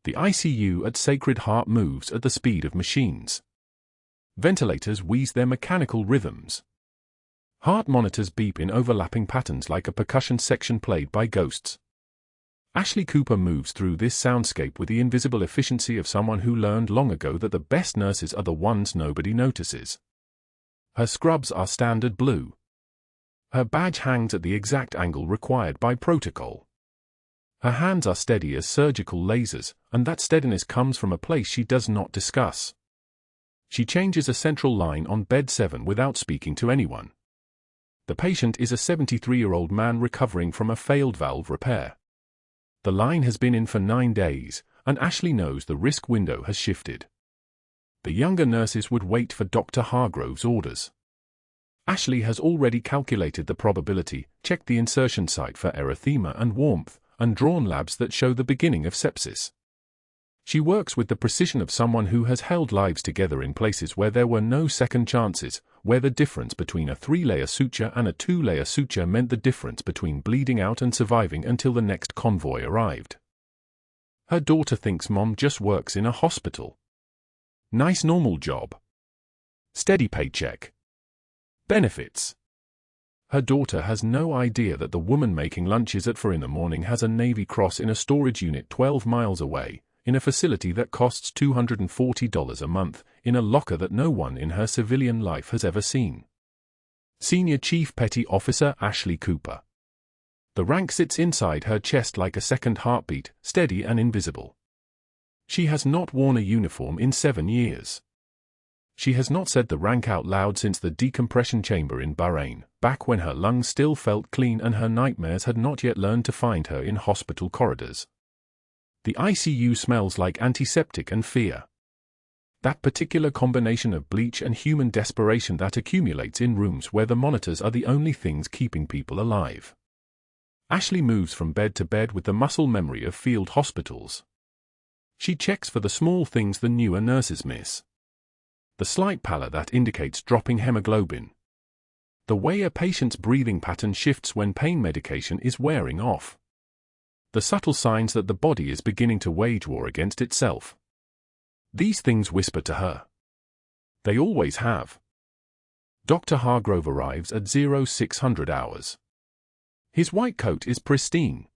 The ICU at Sacred Heart moves at the speed of machines. Ventilators wheeze their mechanical rhythms. Heart monitors beep in overlapping patterns like a percussion section played by ghosts. Ashley Cooper moves through this soundscape with the invisible efficiency of someone who learned long ago that the best nurses are the ones nobody notices. Her scrubs are standard blue. Her badge hangs at the exact angle required by protocol. Her hands are steady as surgical lasers, and that steadiness comes from a place she does not discuss. She changes a central line on bed 7 without speaking to anyone. The patient is a 73-year-old man recovering from a failed valve repair. The line has been in for 9 days, and Ashley knows the risk window has shifted. The younger nurses would wait for Dr. Hargrove's orders. Ashley has already calculated the probability, checked the insertion site for erythema and warmth, and drawn labs that show the beginning of sepsis. She works with the precision of someone who has held lives together in places where there were no second chances, where the difference between a 3-layer suture and a 2-layer suture meant the difference between bleeding out and surviving until the next convoy arrived. Her daughter thinks Mom just works in a hospital. Nice normal job. Steady paycheck. Benefits. Her daughter has no idea that the woman making lunches at 4 a.m. has a Navy Cross in a storage unit 12 miles away, in a facility that costs $240 a month, in a locker that no one in her civilian life has ever seen. Senior Chief Petty Officer Ashley Cooper. The rank sits inside her chest like a second heartbeat, steady and invisible. She has not worn a uniform in 7 years. She has not said the rank out loud since the decompression chamber in Bahrain, back when her lungs still felt clean and her nightmares had not yet learned to find her in hospital corridors. The ICU smells like antiseptic and fear. That particular combination of bleach and human desperation that accumulates in rooms where the monitors are the only things keeping people alive. Ashley moves from bed to bed with the muscle memory of field hospitals. She checks for the small things the newer nurses miss. The slight pallor that indicates dropping hemoglobin. The way a patient's breathing pattern shifts when pain medication is wearing off. The subtle signs that the body is beginning to wage war against itself. These things whisper to her. They always have. Dr. Hargrove arrives at 0600 hours. His white coat is pristine.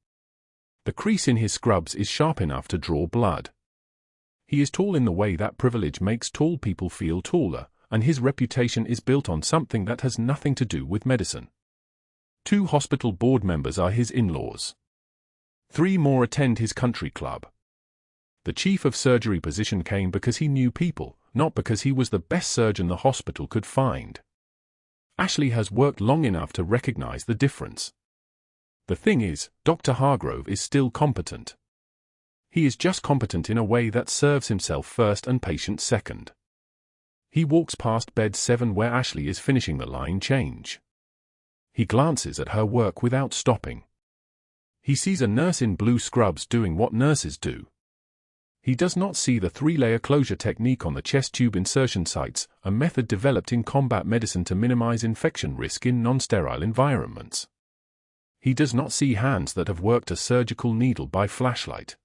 The crease in his scrubs is sharp enough to draw blood. He is tall in the way that privilege makes tall people feel taller, and his reputation is built on something that has nothing to do with medicine. 2 hospital board members are his in-laws. 3 more attend his country club. The chief of surgery position came because he knew people, not because he was the best surgeon the hospital could find. Ashley has worked long enough to recognize the difference. The thing is, Dr. Hargrove is still competent. He is just competent in a way that serves himself first and patients second. He walks past bed 7 where Ashley is finishing the line change. He glances at her work without stopping. He sees a nurse in blue scrubs doing what nurses do. He does not see the 3-layer closure technique on the chest tube insertion sites, a method developed in combat medicine to minimize infection risk in non-sterile environments. He does not see hands that have worked a surgical needle by flashlight.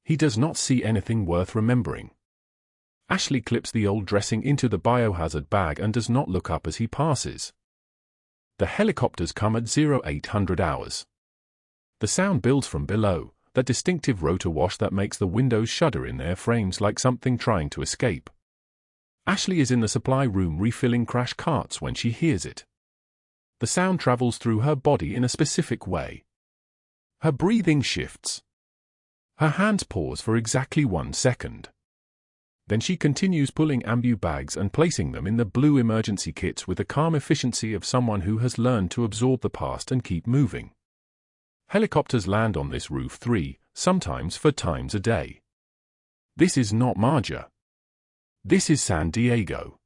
He does not see anything worth remembering. Ashley clips the old dressing into the biohazard bag and does not look up as he passes. The helicopters come at 0800 hours. The sound builds from below, that distinctive rotor wash that makes the windows shudder in their frames like something trying to escape. Ashley is in the supply room refilling crash carts when she hears it. The sound travels through her body in a specific way. Her breathing shifts. Her hands pause for exactly 1 second. Then she continues pulling ambu bags and placing them in the blue emergency kits with the calm efficiency of someone who has learned to absorb the past and keep moving. Helicopters land on this roof 3, sometimes 4 times a day. This is not Marjah. This is San Diego.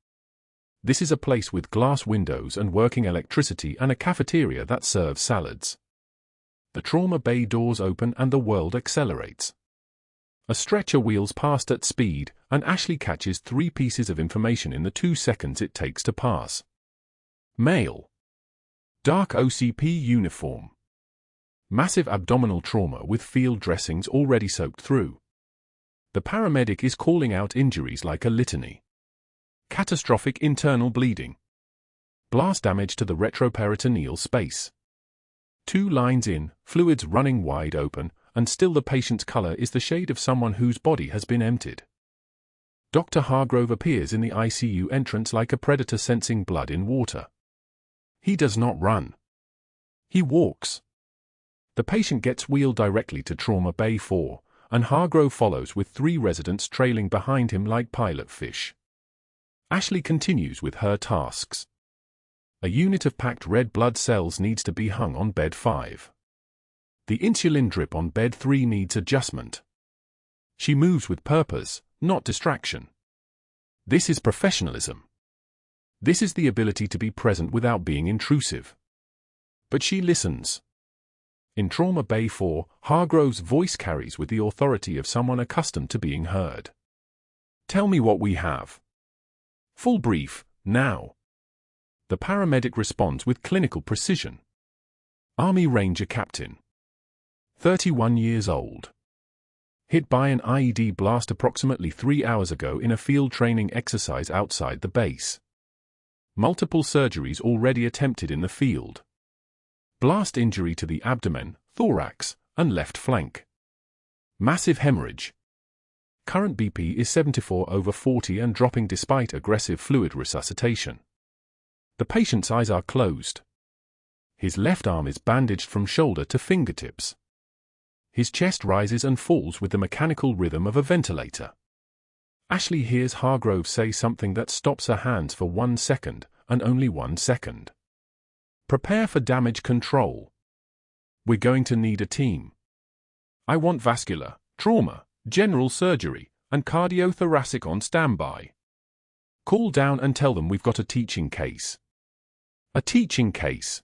This is a place with glass windows and working electricity and a cafeteria that serves salads. The trauma bay doors open and the world accelerates. A stretcher wheels past at speed, and Ashley catches 3 pieces of information in the 2 seconds it takes to pass. Male. Dark OCP uniform. Massive abdominal trauma with field dressings already soaked through. The paramedic is calling out injuries like a litany. Catastrophic internal bleeding. Blast damage to the retroperitoneal space. 2 lines in, fluids running wide open, and still the patient's color is the shade of someone whose body has been emptied. Dr. Hargrove appears in the ICU entrance like a predator sensing blood in water. He does not run. He walks. The patient gets wheeled directly to Trauma Bay 4, and Hargrove follows with 3 residents trailing behind him like pilot fish. Ashley continues with her tasks. A unit of packed red blood cells needs to be hung on bed 5. The insulin drip on bed 3 needs adjustment. She moves with purpose, not distraction. This is professionalism. This is the ability to be present without being intrusive. But she listens. In Trauma Bay 4, Hargrove's voice carries with the authority of someone accustomed to being heard. Tell me what we have. Full brief, now. The paramedic responds with clinical precision. Army Ranger Captain. 31 years old. Hit by an IED blast approximately 3 hours ago in a field training exercise outside the base. Multiple surgeries already attempted in the field. Blast injury to the abdomen, thorax, and left flank. Massive hemorrhage. Current BP is 74/40 and dropping despite aggressive fluid resuscitation. The patient's eyes are closed. His left arm is bandaged from shoulder to fingertips. His chest rises and falls with the mechanical rhythm of a ventilator. Ashley hears Hargrove say something that stops her hands for 1 second, and only 1 second. Prepare for damage control. We're going to need a team. I want vascular, trauma, general surgery, and cardiothoracic on standby. Call down and tell them we've got a teaching case. A teaching case.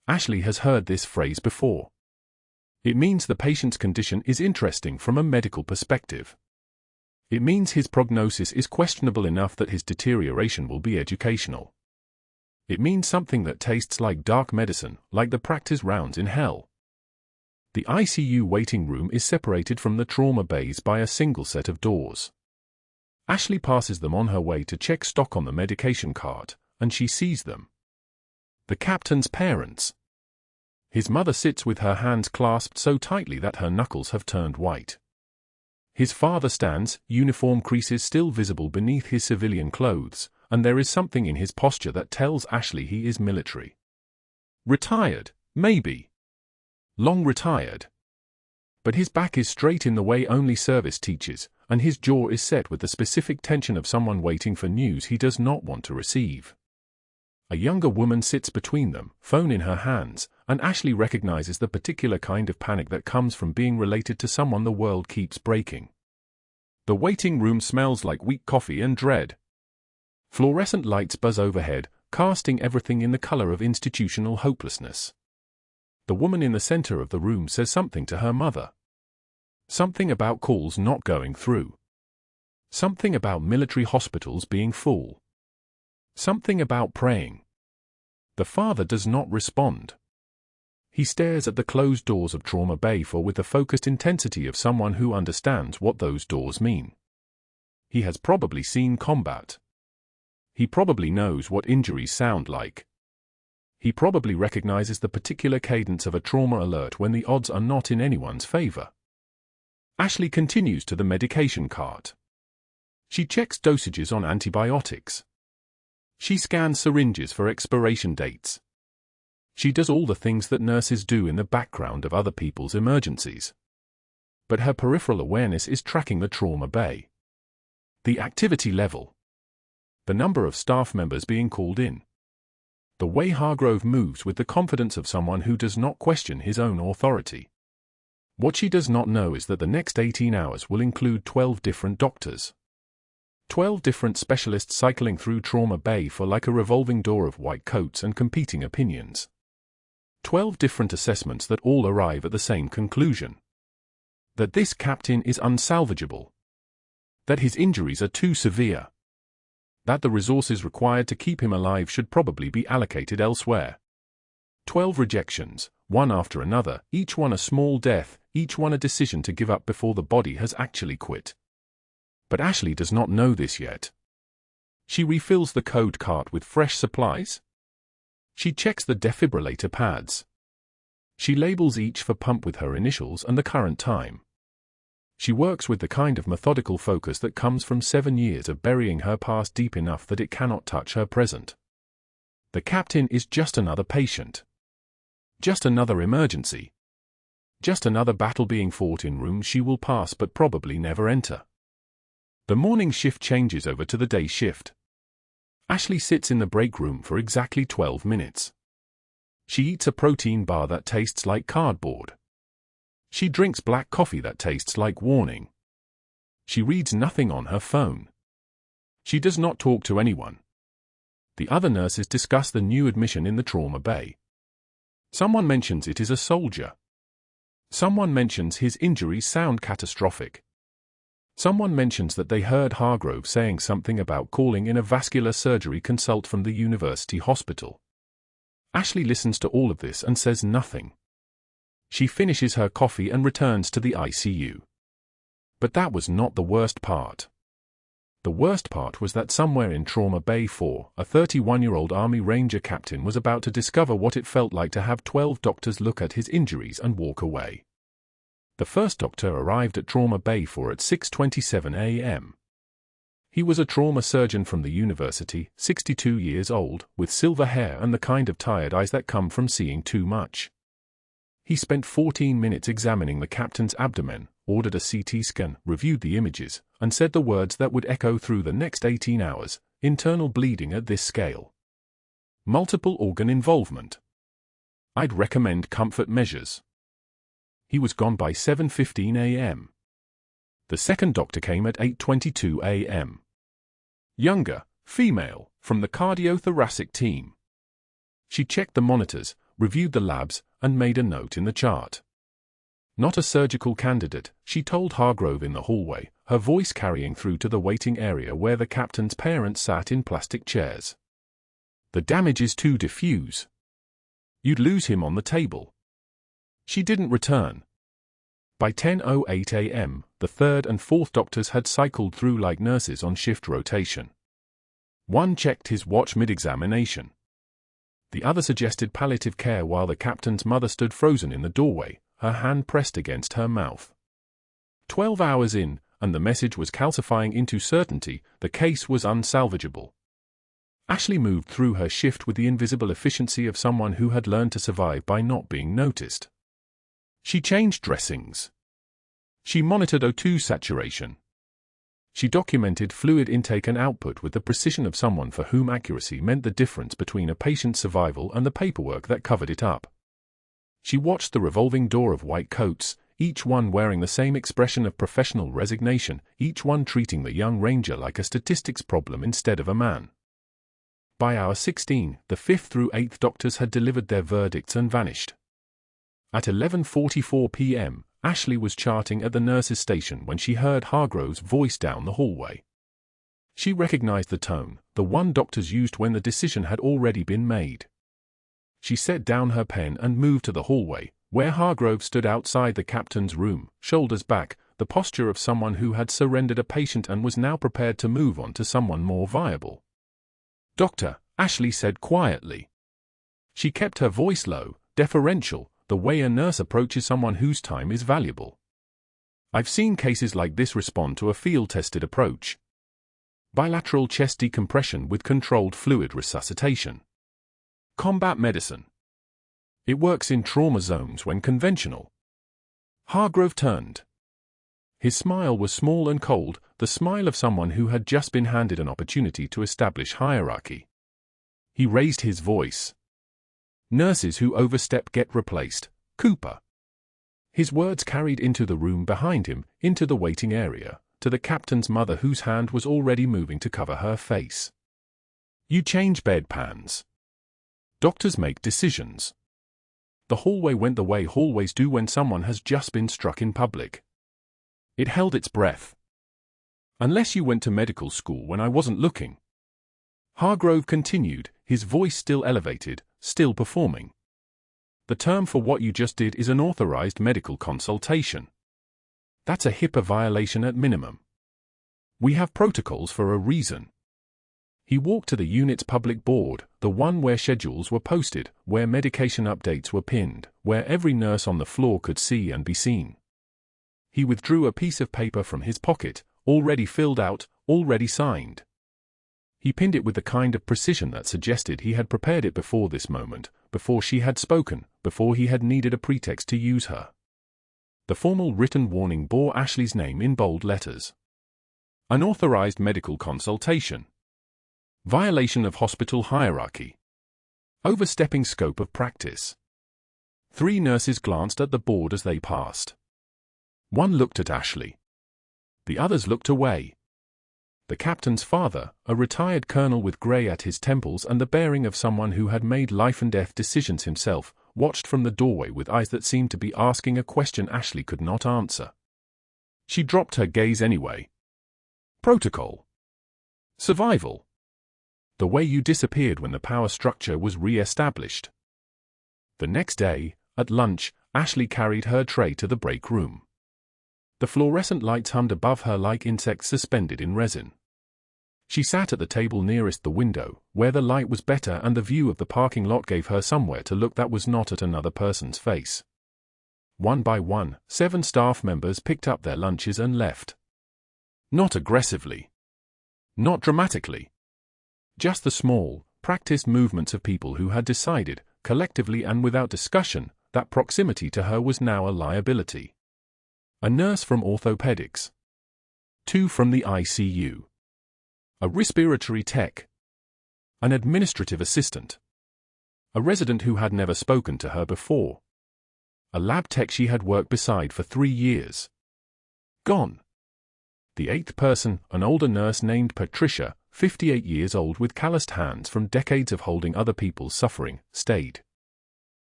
Ashley has heard this phrase before. It means the patient's condition is interesting from a medical perspective. It means his prognosis is questionable enough that his deterioration will be educational. It means something that tastes like dark medicine, like the practice rounds in hell. The ICU waiting room is separated from the trauma bays by a single set of doors. Ashley passes them on her way to check stock on the medication cart, and she sees them. The captain's parents. His mother sits with her hands clasped so tightly that her knuckles have turned white. His father stands, uniform creases still visible beneath his civilian clothes, and there is something in his posture that tells Ashley he is military. Retired, maybe. Long retired. But his back is straight in the way only service teaches, and his jaw is set with the specific tension of someone waiting for news he does not want to receive. A younger woman sits between them, phone in her hands, and Ashley recognizes the particular kind of panic that comes from being related to someone the world keeps breaking. The waiting room smells like weak coffee and dread. Fluorescent lights buzz overhead, casting everything in the color of institutional hopelessness. The woman in the center of the room says something to her mother. Something about calls not going through. Something about military hospitals being full. Something about praying. The father does not respond. He stares at the closed doors of Trauma Bay 4 with the focused intensity of someone who understands what those doors mean. He has probably seen combat. He probably knows what injuries sound like. He probably recognizes the particular cadence of a trauma alert when the odds are not in anyone's favor. Ashley continues to the medication cart. She checks dosages on antibiotics. She scans syringes for expiration dates. She does all the things that nurses do in the background of other people's emergencies. But her peripheral awareness is tracking the trauma bay. The activity level. The number of staff members being called in. The way Hargrove moves with the confidence of someone who does not question his own authority. What she does not know is that the next 18 hours will include 12 different doctors. 12 different specialists cycling through Trauma Bay 4 like a revolving door of white coats and competing opinions. 12 different assessments that all arrive at the same conclusion. That this captain is unsalvageable. That his injuries are too severe. That the resources required to keep him alive should probably be allocated elsewhere. 12 rejections, one after another, each one a small death, each one a decision to give up before the body has actually quit. But Ashley does not know this yet. She refills the code cart with fresh supplies. She checks the defibrillator pads. She labels each for pump with her initials and the current time. She works with the kind of methodical focus that comes from 7 years of burying her past deep enough that it cannot touch her present. The captain is just another patient. Just another emergency. Just another battle being fought in rooms she will pass but probably never enter. The morning shift changes over to the day shift. Ashley sits in the break room for exactly 12 minutes. She eats a protein bar that tastes like cardboard. She drinks black coffee that tastes like warning. She reads nothing on her phone. She does not talk to anyone. The other nurses discuss the new admission in the trauma bay. Someone mentions it is a soldier. Someone mentions his injuries sound catastrophic. Someone mentions that they heard Hargrove saying something about calling in a vascular surgery consult from the university hospital. Ashley listens to all of this and says nothing. She finishes her coffee and returns to the ICU. But that was not the worst part. The worst part was that somewhere in Trauma Bay 4, a 31-year-old Army Ranger captain was about to discover what it felt like to have 12 doctors look at his injuries and walk away. The first doctor arrived at Trauma Bay 4 at 6:27 a.m. He was a trauma surgeon from the university, 62 years old, with silver hair and the kind of tired eyes that come from seeing too much. He spent 14 minutes examining the captain's abdomen, ordered a CT scan, reviewed the images, and said the words that would echo through the next 18 hours, internal bleeding at this scale. Multiple organ involvement. I'd recommend comfort measures. He was gone by 7:15 a.m. The second doctor came at 8:22 a.m. Younger, female, from the cardiothoracic team. She checked the monitors, reviewed the labs, and made a note in the chart. Not a surgical candidate, she told Hargrove in the hallway, her voice carrying through to the waiting area where the captain's parents sat in plastic chairs. The damage is too diffuse. You'd lose him on the table. She didn't return. By 10:08 a.m., the third and fourth doctors had cycled through like nurses on shift rotation. One checked his watch mid-examination. The other suggested palliative care while the captain's mother stood frozen in the doorway, her hand pressed against her mouth. 12 hours in, and the message was calcifying into certainty, the case was unsalvageable. Ashley moved through her shift with the invisible efficiency of someone who had learned to survive by not being noticed. She changed dressings. She monitored O2 saturation. She documented fluid intake and output with the precision of someone for whom accuracy meant the difference between a patient's survival and the paperwork that covered it up. She watched the revolving door of white coats, each one wearing the same expression of professional resignation, each one treating the young ranger like a statistics problem instead of a man. By hour 16, the 5th through 8th doctors had delivered their verdicts and vanished. At 11:44 p.m., Ashley was charting at the nurse's station when she heard Hargrove's voice down the hallway. She recognized the tone, the one doctors used when the decision had already been made. She set down her pen and moved to the hallway, where Hargrove stood outside the captain's room, shoulders back, the posture of someone who had surrendered a patient and was now prepared to move on to someone more viable. "Doctor," Ashley said quietly. She kept her voice low, deferential, the way a nurse approaches someone whose time is valuable. "I've seen cases like this respond to a field-tested approach. Bilateral chest decompression with controlled fluid resuscitation. Combat medicine. It works in trauma zones when conventional." Hargrove turned. His smile was small and cold, the smile of someone who had just been handed an opportunity to establish hierarchy. He raised his voice. "Nurses who overstep get replaced, Cooper." His words carried into the room behind him, into the waiting area, to the captain's mother whose hand was already moving to cover her face. "You change bedpans. Doctors make decisions." The hallway went the way hallways do when someone has just been struck in public. It held its breath. "Unless you went to medical school when I wasn't looking." Hargrove continued, his voice still elevated, still performing. The term for what you just did is an authorized medical consultation. That's a HIPAA violation at minimum. We have protocols for a reason. He walked to the unit's public board, the one where schedules were posted, where medication updates were pinned, where every nurse on the floor could see and be seen. He withdrew a piece of paper from his pocket, already filled out, already signed. He pinned it with the kind of precision that suggested he had prepared it before this moment, before she had spoken, before he had needed a pretext to use her. The formal written warning bore Ashley's name in bold letters. Unauthorized medical consultation. Violation of hospital hierarchy. Overstepping scope of practice. 3 nurses glanced at the board as they passed. One looked at Ashley. The others looked away. The captain's father, a retired colonel with grey at his temples and the bearing of someone who had made life-and-death decisions himself, watched from the doorway with eyes that seemed to be asking a question Ashley could not answer. She dropped her gaze anyway. Protocol. Survival. The way you disappeared when the power structure was re-established. The next day, at lunch, Ashley carried her tray to the break room. The fluorescent lights hummed above her like insects suspended in resin. She sat at the table nearest the window, where the light was better and the view of the parking lot gave her somewhere to look that was not at another person's face. One by one, 7 staff members picked up their lunches and left. Not aggressively. Not dramatically. Just the small, practiced movements of people who had decided, collectively and without discussion, that proximity to her was now a liability. A nurse from orthopedics. 2 from the ICU. A respiratory tech. An administrative assistant. A resident who had never spoken to her before. A lab tech she had worked beside for 3 years. Gone. The 8th person, an older nurse named Patricia, 58 years old with calloused hands from decades of holding other people's suffering, stayed.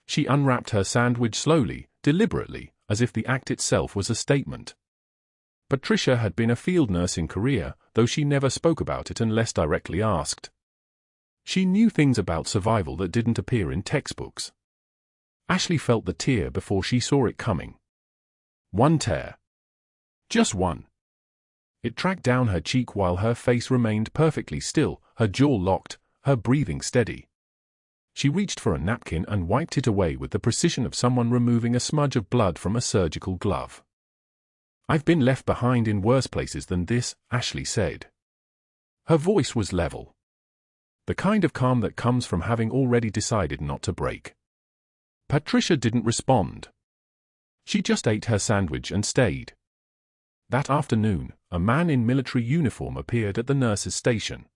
She unwrapped her sandwich slowly, deliberately, as if the act itself was a statement. Patricia had been a field nurse in Korea, though she never spoke about it unless directly asked. She knew things about survival that didn't appear in textbooks. Ashley felt the tear before she saw it coming. One tear. Just one. It tracked down her cheek while her face remained perfectly still, her jaw locked, her breathing steady. She reached for a napkin and wiped it away with the precision of someone removing a smudge of blood from a surgical glove. "I've been left behind in worse places than this," Ashley said. Her voice was level. The kind of calm that comes from having already decided not to break. Patricia didn't respond. She just ate her sandwich and stayed. That afternoon, a man in military uniform appeared at the nurse's station.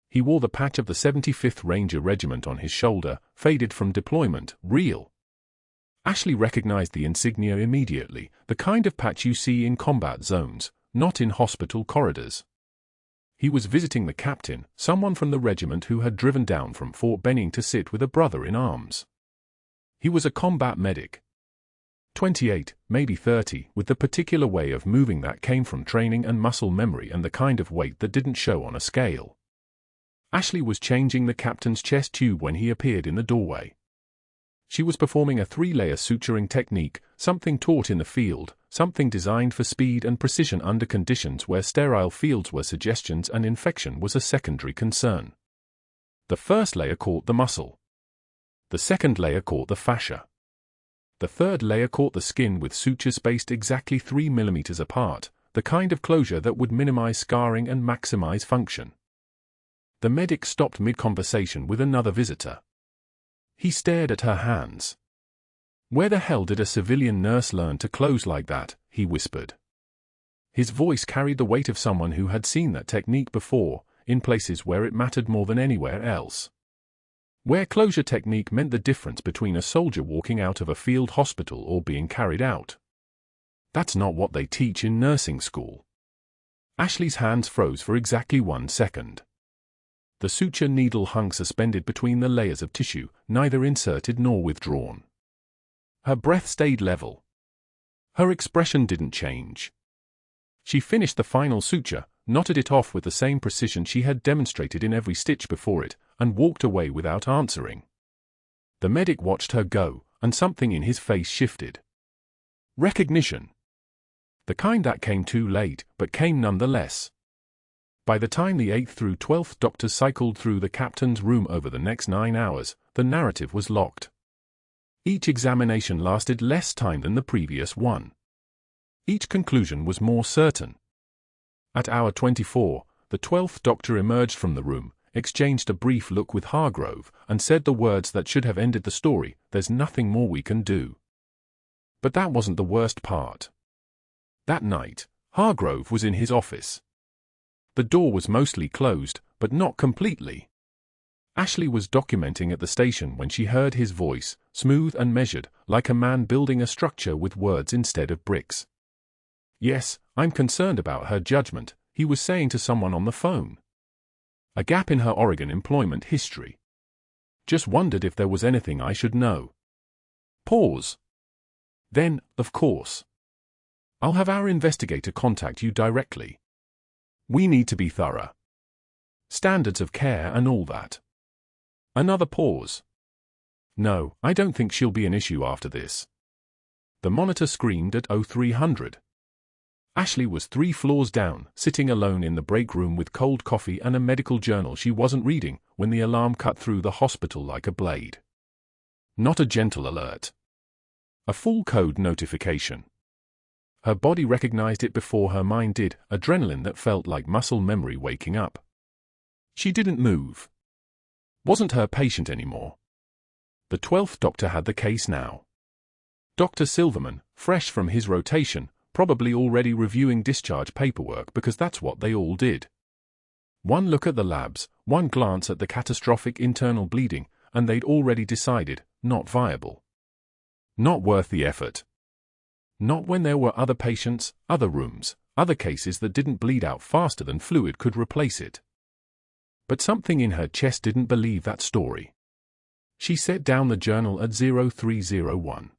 He wore the patch of the 75th Ranger Regiment on his shoulder, faded from deployment, real. Ashley recognized the insignia immediately, the kind of patch you see in combat zones, not in hospital corridors. He was visiting the captain, someone from the regiment who had driven down from Fort Benning to sit with a brother in arms. He was a combat medic. 28, maybe 30, with the particular way of moving that came from training and muscle memory and the kind of weight that didn't show on a scale. Ashley was changing the captain's chest tube when he appeared in the doorway. She was performing a 3-layer suturing technique, something taught in the field, something designed for speed and precision under conditions where sterile fields were suggestions and infection was a secondary concern. The first layer caught the muscle. The second layer caught the fascia. The third layer caught the skin with sutures spaced exactly 3 mm apart, the kind of closure that would minimize scarring and maximize function. The medic stopped mid-conversation with another visitor. He stared at her hands. "Where the hell did a civilian nurse learn to close like that?" he whispered. His voice carried the weight of someone who had seen that technique before, in places where it mattered more than anywhere else. Where closure technique meant the difference between a soldier walking out of a field hospital or being carried out. That's not what they teach in nursing school. Ashley's hands froze for exactly 1 second. The suture needle hung suspended between the layers of tissue, neither inserted nor withdrawn. Her breath stayed level. Her expression didn't change. She finished the final suture, knotted it off with the same precision she had demonstrated in every stitch before it, and walked away without answering. The medic watched her go, and something in his face shifted. Recognition. The kind that came too late, but came nonetheless. By the time the 8th through 12th doctors cycled through the captain's room over the next 9 hours, the narrative was locked. Each examination lasted less time than the previous one. Each conclusion was more certain. At hour 24, the 12th doctor emerged from the room, exchanged a brief look with Hargrove, and said the words that should have ended the story, "There's nothing more we can do." But that wasn't the worst part. That night, Hargrove was in his office. The door was mostly closed, but not completely. Ashley was documenting at the station when she heard his voice, smooth and measured, like a man building a structure with words instead of bricks. "Yes, I'm concerned about her judgment," he was saying to someone on the phone. "A gap in her Oregon employment history. Just wondered if there was anything I should know." Pause. Then, of course, "I'll have our investigator contact you directly. We need to be thorough. Standards of care and all that." Another pause. "No, I don't think she'll be an issue after this." The monitor screamed at 0300. Ashley was 3 floors down, sitting alone in the break room with cold coffee and a medical journal she wasn't reading, when the alarm cut through the hospital like a blade. Not a gentle alert. A full code notification. Her body recognized it before her mind did, adrenaline that felt like muscle memory waking up. She didn't move. Wasn't her patient anymore. The 12th doctor had the case now. Dr. Silverman, fresh from his rotation, probably already reviewing discharge paperwork because that's what they all did. One look at the labs, one glance at the catastrophic internal bleeding, and they'd already decided, not viable. Not worth the effort. Not when there were other patients, other rooms, other cases that didn't bleed out faster than fluid could replace it. But something in her chest didn't believe that story. She set down the journal at 0301.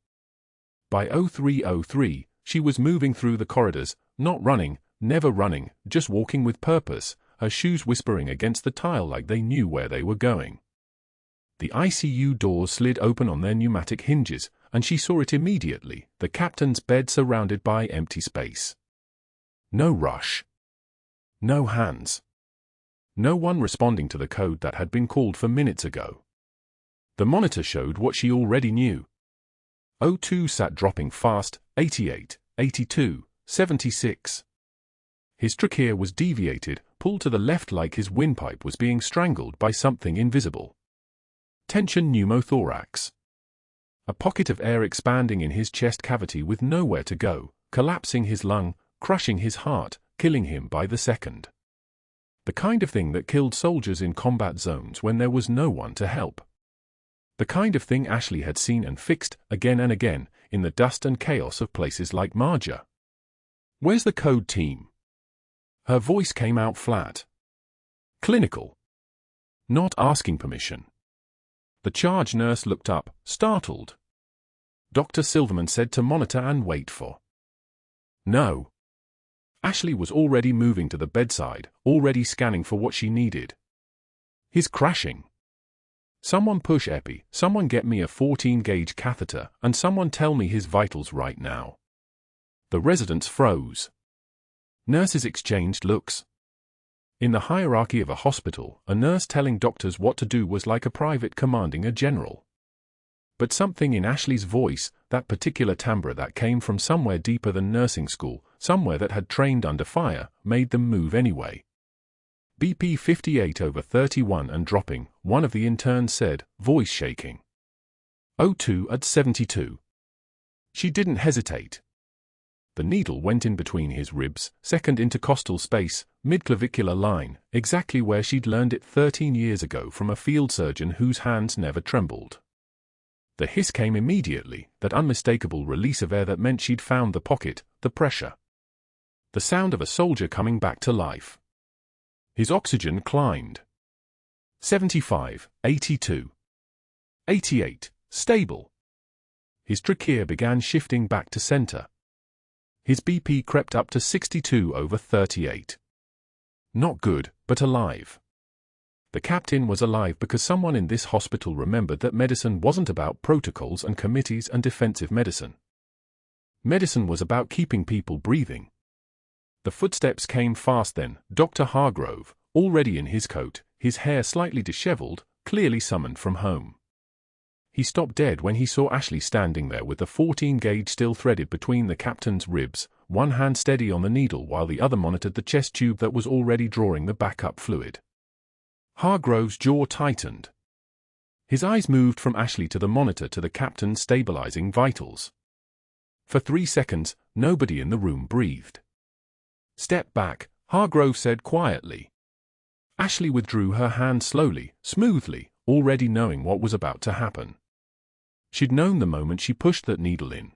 By 0303, she was moving through the corridors, not running, never running, just walking with purpose, her shoes whispering against the tile like they knew where they were going. The ICU doors slid open on their pneumatic hinges, and she saw it immediately, the captain's bed surrounded by empty space. No rush. No hands. No one responding to the code that had been called for minutes ago. The monitor showed what she already knew. 02 sat dropping fast, 88, 82, 76. His trachea was deviated, pulled to the left like his windpipe was being strangled by something invisible. Tension pneumothorax. A pocket of air expanding in his chest cavity with nowhere to go, collapsing his lung, crushing his heart, killing him by the second. The kind of thing that killed soldiers in combat zones when there was no one to help. The kind of thing Ashley had seen and fixed, again and again, in the dust and chaos of places like Marjah. "Where's the code team?" Her voice came out flat. Clinical. Not asking permission. The charge nurse looked up, startled. Dr. Silverman said to monitor and wait for. No. Ashley was already moving to the bedside, already scanning for what she needed. He's crashing. Someone push epi, someone get me a 14-gauge catheter, and someone tell me his vitals right now. The residents froze. Nurses exchanged looks. In the hierarchy of a hospital, a nurse telling doctors what to do was like a private commanding a general. But something in Ashley's voice, that particular timbre that came from somewhere deeper than nursing school, somewhere that had trained under fire, made them move anyway. BP 58/31 and dropping, one of the interns said, voice shaking. 02 at 72. She didn't hesitate. The needle went in between his ribs, second intercostal space, mid-clavicular line, exactly where she'd learned it 13 years ago from a field surgeon whose hands never trembled. The hiss came immediately, that unmistakable release of air that meant she'd found the pocket, the pressure. The sound of a soldier coming back to life. His oxygen climbed. 75, 82. 88, stable. His trachea began shifting back to center. His BP crept up to 62/38. Not good, but alive. The captain was alive because someone in this hospital remembered that medicine wasn't about protocols and committees and defensive medicine. Medicine was about keeping people breathing. The footsteps came fast then. Dr. Hargrove, already in his coat, his hair slightly disheveled, clearly summoned from home. He stopped dead when he saw Ashley standing there with the 14-gauge still threaded between the captain's ribs, one hand steady on the needle while the other monitored the chest tube that was already drawing the backup fluid. Hargrove's jaw tightened. His eyes moved from Ashley to the monitor to the captain stabilizing vitals. For 3 seconds, nobody in the room breathed. "Step back," Hargrove said quietly. Ashley withdrew her hand slowly, smoothly, already knowing what was about to happen. She'd known the moment she pushed that needle in.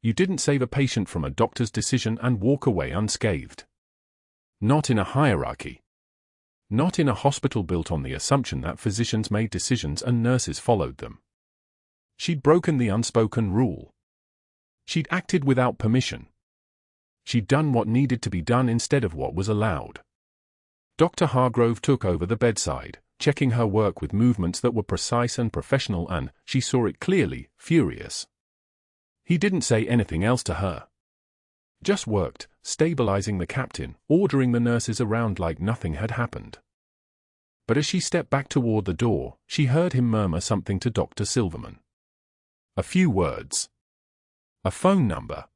You didn't save a patient from a doctor's decision and walk away unscathed. Not in a hierarchy. Not in a hospital built on the assumption that physicians made decisions and nurses followed them. She'd broken the unspoken rule. She'd acted without permission. She'd done what needed to be done instead of what was allowed. Dr. Hargrove took over the bedside, checking her work with movements that were precise and professional and, she saw it clearly, furious. He didn't say anything else to her. Just worked, stabilizing the captain, ordering the nurses around like nothing had happened. But as she stepped back toward the door, she heard him murmur something to Dr. Silverman. A few words. A phone number.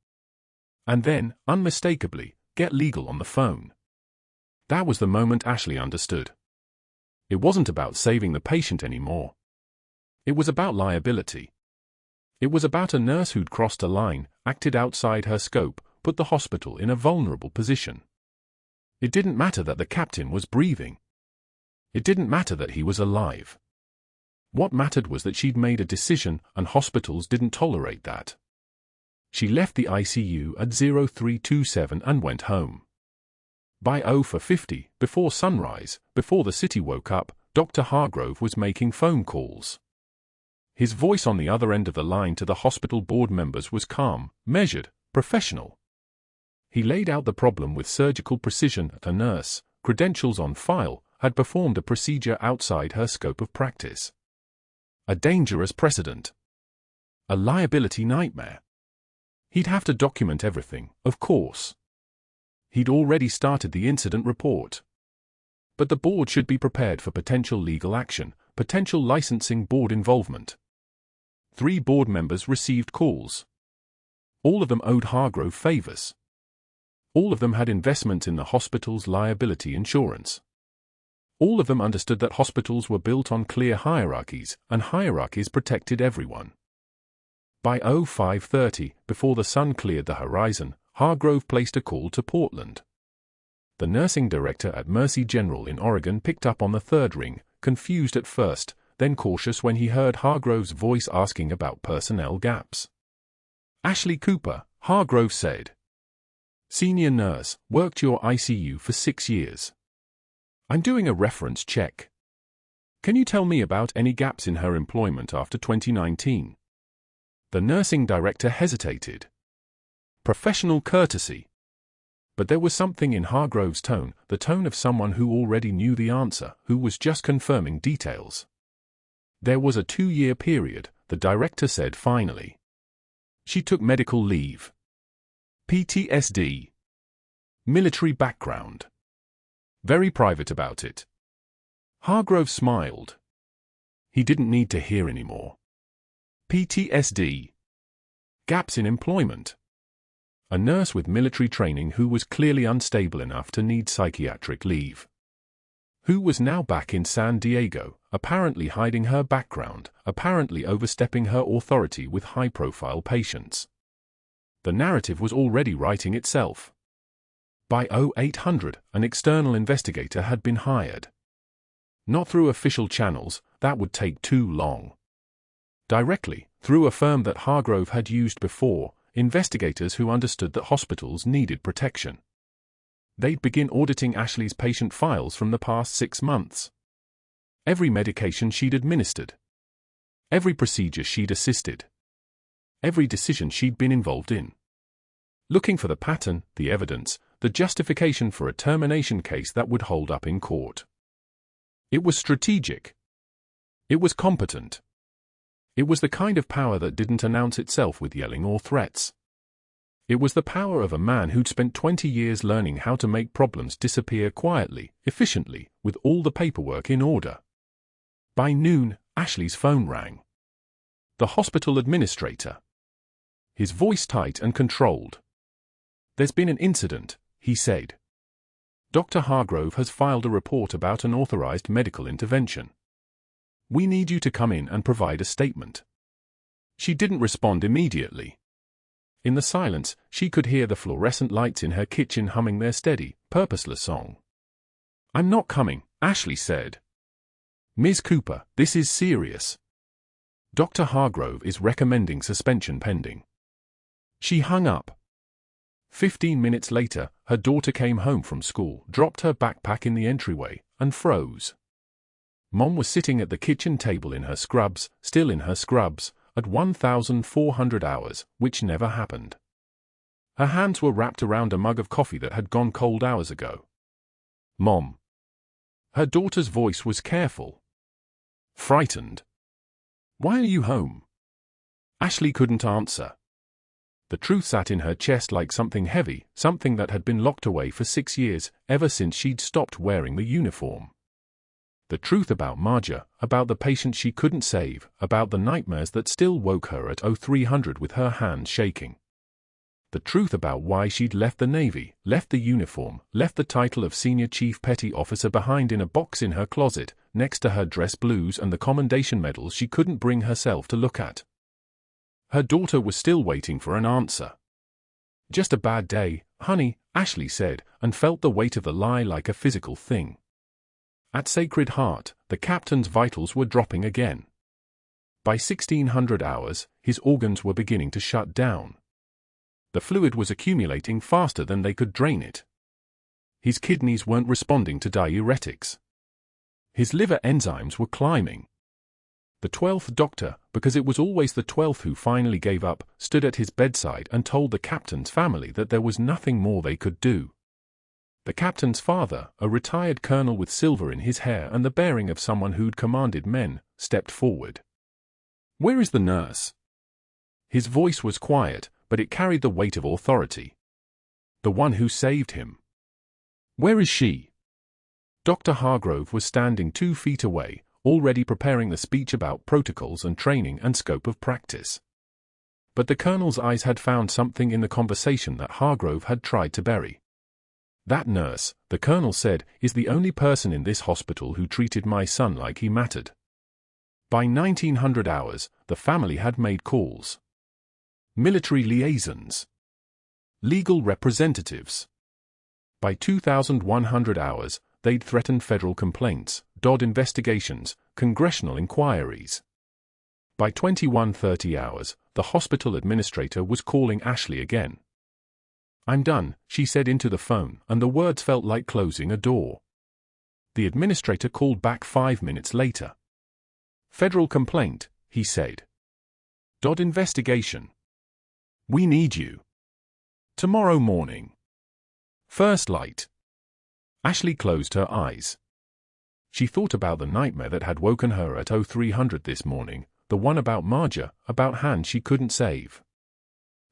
And then, unmistakably, get legal on the phone. That was the moment Ashley understood. It wasn't about saving the patient anymore. It was about liability. It was about a nurse who'd crossed a line, acted outside her scope, put the hospital in a vulnerable position. It didn't matter that the captain was breathing. It didn't matter that he was alive. What mattered was that she'd made a decision, and hospitals didn't tolerate that. She left the ICU at 0327 and went home. By 0450, before sunrise, before the city woke up, Dr. Hargrove was making phone calls. His voice on the other end of the line to the hospital board members was calm, measured, professional. He laid out the problem with surgical precision. A nurse, credentials on file, had performed a procedure outside her scope of practice. A dangerous precedent. A liability nightmare. He'd have to document everything, of course. He'd already started the incident report. But the board should be prepared for potential legal action, potential licensing board involvement. 3 board members received calls. All of them owed Hargrove favors. All of them had investments in the hospital's liability insurance. All of them understood that hospitals were built on clear hierarchies, and hierarchies protected everyone. By 0530, before the sun cleared the horizon, Hargrove placed a call to Portland. The nursing director at Mercy General in Oregon picked up on the 3rd ring, confused at first, then cautious when he heard Hargrove's voice asking about personnel gaps. Ashley Cooper, Hargrove said. Senior nurse, worked your ICU for 6 years. I'm doing a reference check. Can you tell me about any gaps in her employment after 2019? The nursing director hesitated. Professional courtesy. But there was something in Hargrove's tone, the tone of someone who already knew the answer, who was just confirming details. There was a 2-year period, the director said finally. She took medical leave. PTSD. Military background. Very private about it. Hargrove smiled. He didn't need to hear anymore. PTSD. Gaps in employment. A nurse with military training who was clearly unstable enough to need psychiatric leave. Who was now back in San Diego, apparently hiding her background, apparently overstepping her authority with high-profile patients. The narrative was already writing itself. By 0800, an external investigator had been hired. Not through official channels, that would take too long. Directly, through a firm that Hargrove had used before, investigators who understood that hospitals needed protection. They'd begin auditing Ashley's patient files from the past 6 months. Every medication she'd administered. Every procedure she'd assisted. Every decision she'd been involved in. Looking for the pattern, the evidence, the justification for a termination case that would hold up in court. It was strategic. It was competent. It was the kind of power that didn't announce itself with yelling or threats. It was the power of a man who'd spent 20 years learning how to make problems disappear quietly, efficiently, with all the paperwork in order. By noon, Ashley's phone rang. The hospital administrator. His voice tight and controlled. "There's been an incident," he said. "Dr. Hargrove has filed a report about an authorized medical intervention. We need you to come in and provide a statement." She didn't respond immediately. In the silence, she could hear the fluorescent lights in her kitchen humming their steady, purposeless song. "I'm not coming," Ashley said. "Ms. Cooper, this is serious. Dr. Hargrove is recommending suspension pending." She hung up. 15 minutes later, her daughter came home from school, dropped her backpack in the entryway, and froze. Mom was sitting at the kitchen table in her scrubs, still in her scrubs, at 1,400 hours, which never happened. Her hands were wrapped around a mug of coffee that had gone cold hours ago. "Mom." Her daughter's voice was careful. Frightened. "Why are you home?" Ashley couldn't answer. The truth sat in her chest like something heavy, something that had been locked away for 6 years, ever since she'd stopped wearing the uniform. The truth about Marjah, about the patient she couldn't save, about the nightmares that still woke her at 0300 with her hands shaking. The truth about why she'd left the Navy, left the uniform, left the title of Senior Chief Petty Officer behind in a box in her closet, next to her dress blues and the commendation medals she couldn't bring herself to look at. Her daughter was still waiting for an answer. "Just a bad day, honey," Ashley said, and felt the weight of the lie like a physical thing. At Sacred Heart, the captain's vitals were dropping again. By 1600 hours, his organs were beginning to shut down. The fluid was accumulating faster than they could drain it. His kidneys weren't responding to diuretics. His liver enzymes were climbing. The 12th doctor, because it was always the 12th who finally gave up, stood at his bedside and told the captain's family that there was nothing more they could do. The captain's father, a retired colonel with silver in his hair and the bearing of someone who'd commanded men, stepped forward. "Where is the nurse?" His voice was quiet, but it carried the weight of authority. "The one who saved him. Where is she?" Dr. Hargrove was standing 2 feet away, already preparing the speech about protocols and training and scope of practice. But the colonel's eyes had found something in the conversation that Hargrove had tried to bury. "That nurse," the colonel said, "is the only person in this hospital who treated my son like he mattered." By 1900 hours, the family had made calls. Military liaisons. Legal representatives. By 2100 hours, they'd threatened federal complaints, DOD investigations, congressional inquiries. By 2130 hours, the hospital administrator was calling Ashley again. "I'm done," she said into the phone, and the words felt like closing a door. The administrator called back 5 minutes later. "Federal complaint," he said. "DOD investigation. We need you. Tomorrow morning. First light." Ashley closed her eyes. She thought about the nightmare that had woken her at 0300 this morning, the one about Marjah, about hands she couldn't save.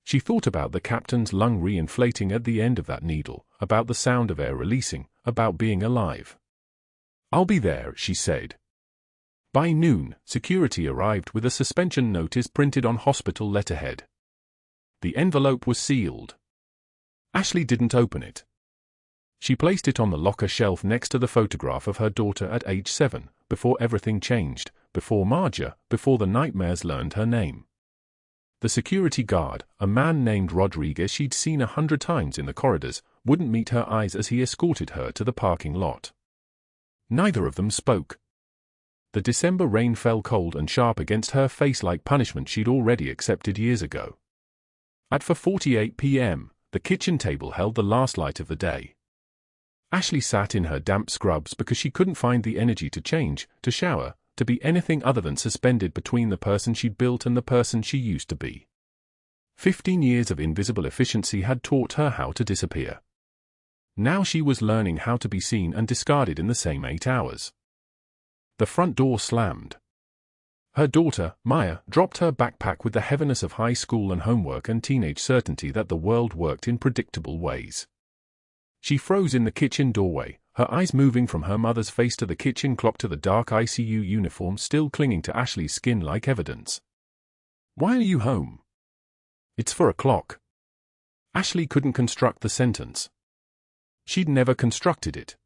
She thought about the captain's lung re-inflating at the end of that needle, about the sound of air releasing, about being alive. "I'll be there," she said. By noon, security arrived with a suspension notice printed on hospital letterhead. The envelope was sealed. Ashley didn't open it. She placed it on the locker shelf next to the photograph of her daughter at age 7, before everything changed, before Marjah, before the nightmares learned her name. The security guard, a man named Rodriguez she'd seen 100 times in the corridors, wouldn't meet her eyes as he escorted her to the parking lot. Neither of them spoke. The December rain fell cold and sharp against her face like punishment she'd already accepted years ago. At 4:48 p.m., the kitchen table held the last light of the day. Ashley sat in her damp scrubs because she couldn't find the energy to change, to shower, to be anything other than suspended between the person she'd built and the person she used to be. 15 years of invisible efficiency had taught her how to disappear. Now she was learning how to be seen and discarded in the same 8 hours. The front door slammed. Her daughter, Marjah, dropped her backpack with the heaviness of high school and homework and teenage certainty that the world worked in predictable ways. She froze in the kitchen doorway, her eyes moving from her mother's face to the kitchen clock to the dark ICU uniform still clinging to Ashley's skin like evidence. "Why are you home?" "It's 4 o'clock. Ashley couldn't construct the sentence. She'd never constructed it.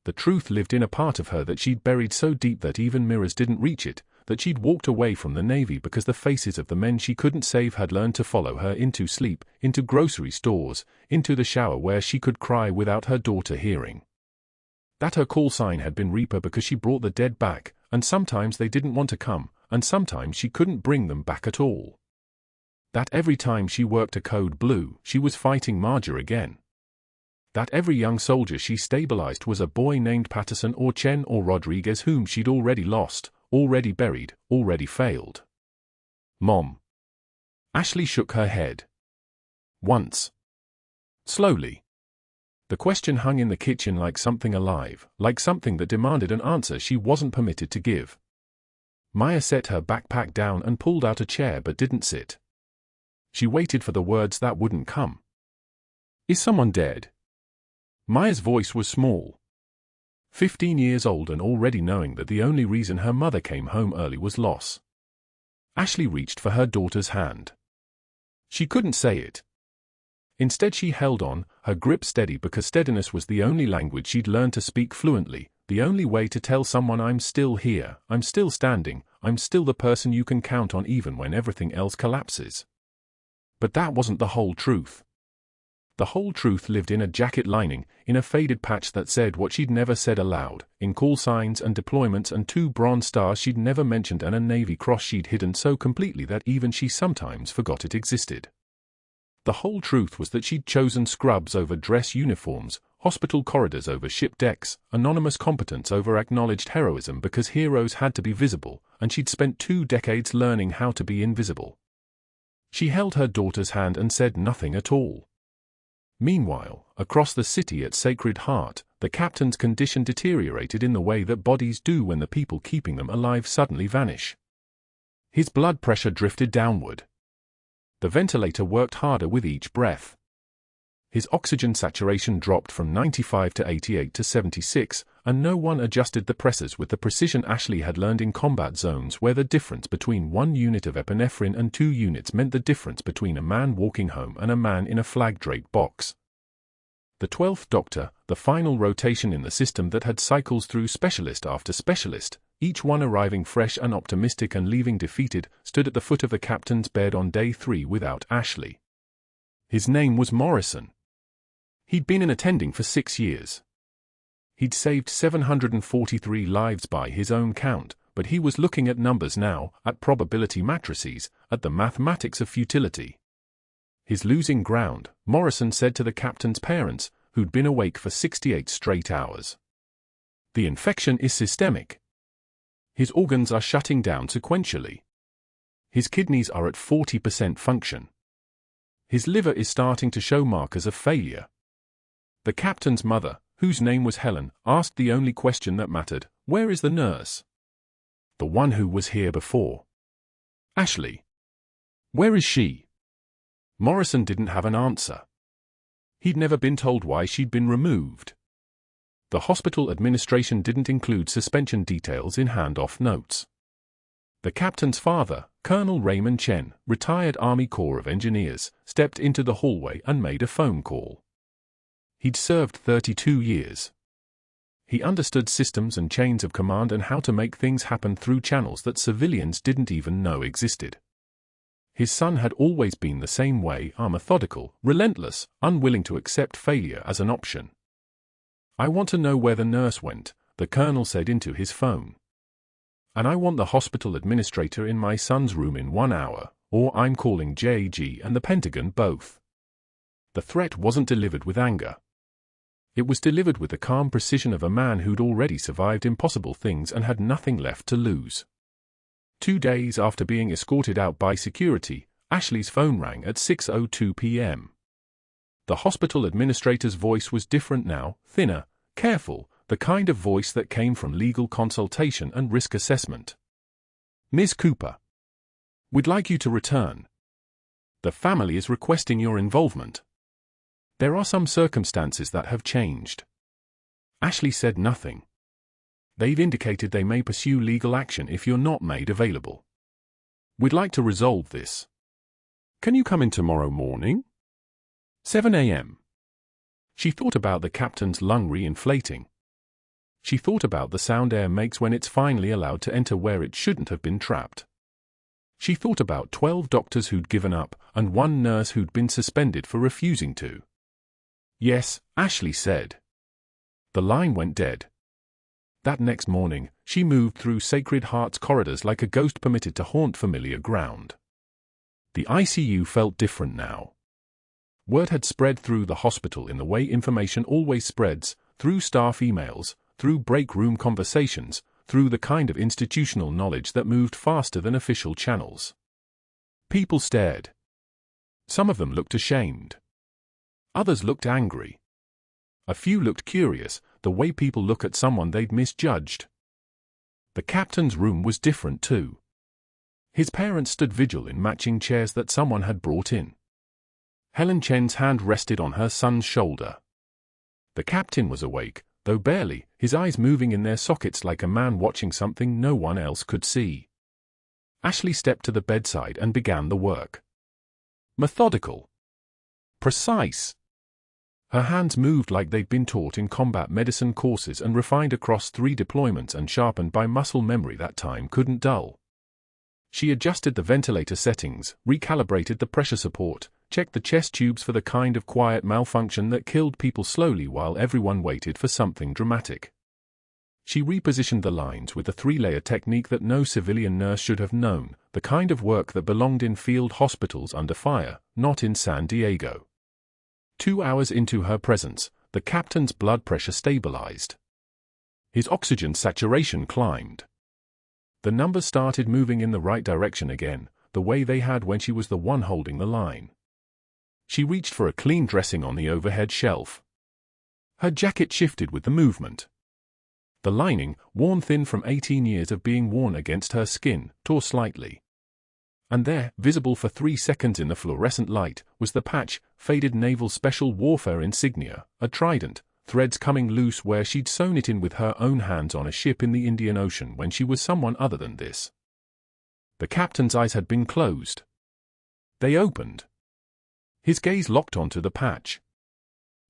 The truth lived in a part of her that she'd buried so deep that even mirrors didn't reach it, that she'd walked away from the Navy because the faces of the men she couldn't save had learned to follow her into sleep, into grocery stores, into the shower where she could cry without her daughter hearing. That her call sign had been Reaper because she brought the dead back, and sometimes they didn't want to come, and sometimes she couldn't bring them back at all. That every time she worked a code blue, she was fighting Marjah again. That every young soldier she stabilized was a boy named Patterson or Chen or Rodriguez whom she'd already lost, already buried, already failed. "Mom." Ashley shook her head. Once. Slowly. The question hung in the kitchen like something alive, like something that demanded an answer she wasn't permitted to give. Marjah set her backpack down and pulled out a chair but didn't sit. She waited for the words that wouldn't come. "Is someone dead?" Marjah's voice was small. 15 years old and already knowing that the only reason her mother came home early was loss. Ashley reached for her daughter's hand. She couldn't say it. Instead she held on, her grip steady because steadiness was the only language she'd learned to speak fluently, the only way to tell someone I'm still here, I'm still standing, I'm still the person you can count on even when everything else collapses. But that wasn't the whole truth. The whole truth lived in a jacket lining, in a faded patch that said what she'd never said aloud, in call signs and deployments and 2 bronze stars she'd never mentioned and a Navy cross she'd hidden so completely that even she sometimes forgot it existed. The whole truth was that she'd chosen scrubs over dress uniforms, hospital corridors over ship decks, anonymous competence over acknowledged heroism because heroes had to be visible, and she'd spent 2 decades learning how to be invisible. She held her daughter's hand and said nothing at all. Meanwhile, across the city at Sacred Heart, the captain's condition deteriorated in the way that bodies do when the people keeping them alive suddenly vanish. His blood pressure drifted downward. The ventilator worked harder with each breath. His oxygen saturation dropped from 95 to 88 to 76, and no one adjusted the pressers with the precision Ashley had learned in combat zones where the difference between 1 unit of epinephrine and 2 units meant the difference between a man walking home and a man in a flag-draped box. The 12th Doctor, the final rotation in the system that had cycles through specialist after specialist, each one arriving fresh and optimistic and leaving defeated, stood at the foot of the captain's bed on day 3 without Ashley. His name was Morrison. He'd been in attending for 6 years. He'd saved 743 lives by his own count, but he was looking at numbers now, at probability matrices, at the mathematics of futility. His losing ground, Morrison said to the captain's parents, who'd been awake for 68 straight hours. The infection is systemic. His organs are shutting down sequentially. His kidneys are at 40% function. His liver is starting to show markers of failure. The captain's mother, whose name was Helen, asked the only question that mattered: where is the nurse? The one who was here before. Ashley. Where is she? Morrison didn't have an answer. He'd never been told why she'd been removed. The hospital administration didn't include suspension details in handoff notes. The captain's father, Colonel Raymond Chen, retired Army Corps of Engineers, stepped into the hallway and made a phone call. He'd served 32 years. He understood systems and chains of command and how to make things happen through channels that civilians didn't even know existed. His son had always been the same way, methodical, relentless, unwilling to accept failure as an option. "I want to know where the nurse went," the colonel said into his phone. "And I want the hospital administrator in my son's room in 1 hour, or I'm calling JG and the Pentagon both." The threat wasn't delivered with anger. It was delivered with the calm precision of a man who'd already survived impossible things and had nothing left to lose. 2 days after being escorted out by security, Ashley's phone rang at 6:02 p.m. The hospital administrator's voice was different now, thinner, careful, the kind of voice that came from legal consultation and risk assessment. "Ms. Cooper, we'd like you to return. The family is requesting your involvement. There are some circumstances that have changed." Ashley said nothing. "They've indicated they may pursue legal action if you're not made available. We'd like to resolve this. Can you come in tomorrow morning? 7 a.m. She thought about the captain's lung re-inflating. She thought about the sound air makes when it's finally allowed to enter where it shouldn't have been trapped. She thought about 12 doctors who'd given up and 1 nurse who'd been suspended for refusing to. "Yes," Ashley said. The line went dead. That next morning, she moved through Sacred Heart's corridors like a ghost permitted to haunt familiar ground. The ICU felt different now. Word had spread through the hospital in the way information always spreads, through staff emails, through break room conversations, through the kind of institutional knowledge that moved faster than official channels. People stared. Some of them looked ashamed. Others looked angry. A few looked curious, the way people look at someone they'd misjudged. The captain's room was different too. His parents stood vigil in matching chairs that someone had brought in. Helen Chen's hand rested on her son's shoulder. The captain was awake, though barely, his eyes moving in their sockets like a man watching something no one else could see. Ashley stepped to the bedside and began the work. Methodical. Precise. Her hands moved like they'd been taught in combat medicine courses and refined across 3 deployments and sharpened by muscle memory that time couldn't dull. She adjusted the ventilator settings, recalibrated the pressure support, checked the chest tubes for the kind of quiet malfunction that killed people slowly while everyone waited for something dramatic. She repositioned the lines with the 3-layer technique that no civilian nurse should have known, the kind of work that belonged in field hospitals under fire, not in San Diego. 2 hours into her presence, the captain's blood pressure stabilized. His oxygen saturation climbed. The numbers started moving in the right direction again, the way they had when she was the one holding the line. She reached for a clean dressing on the overhead shelf. Her jacket shifted with the movement. The lining, worn thin from 18 years of being worn against her skin, tore slightly. And there, visible for 3 seconds in the fluorescent light, was the patch, faded naval special warfare insignia, a trident, threads coming loose where she'd sewn it in with her own hands on a ship in the Indian Ocean when she was someone other than this. The captain's eyes had been closed. They opened. His gaze locked onto the patch.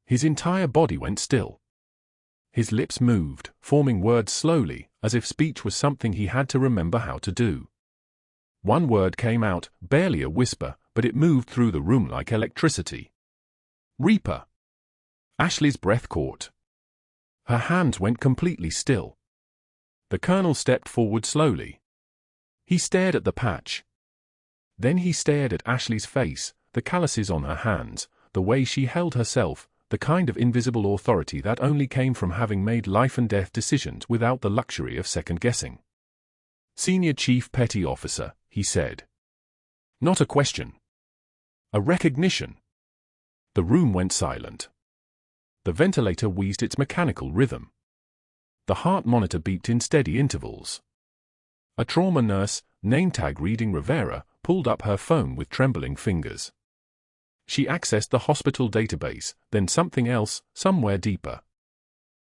His entire body went still. His lips moved, forming words slowly, as if speech was something he had to remember how to do. One word came out, barely a whisper, but it moved through the room like electricity. "Reaper." Ashley's breath caught. Her hands went completely still. The colonel stepped forward slowly. He stared at the patch. Then he stared at Ashley's face, the calluses on her hands, the way she held herself, the kind of invisible authority that only came from having made life-and-death decisions without the luxury of second-guessing. "Senior Chief Petty Officer," he said. Not a question. A recognition. The room went silent. The ventilator wheezed its mechanical rhythm. The heart monitor beeped in steady intervals. A trauma nurse, name tag reading Rivera, pulled up her phone with trembling fingers. She accessed the hospital database, then something else, somewhere deeper.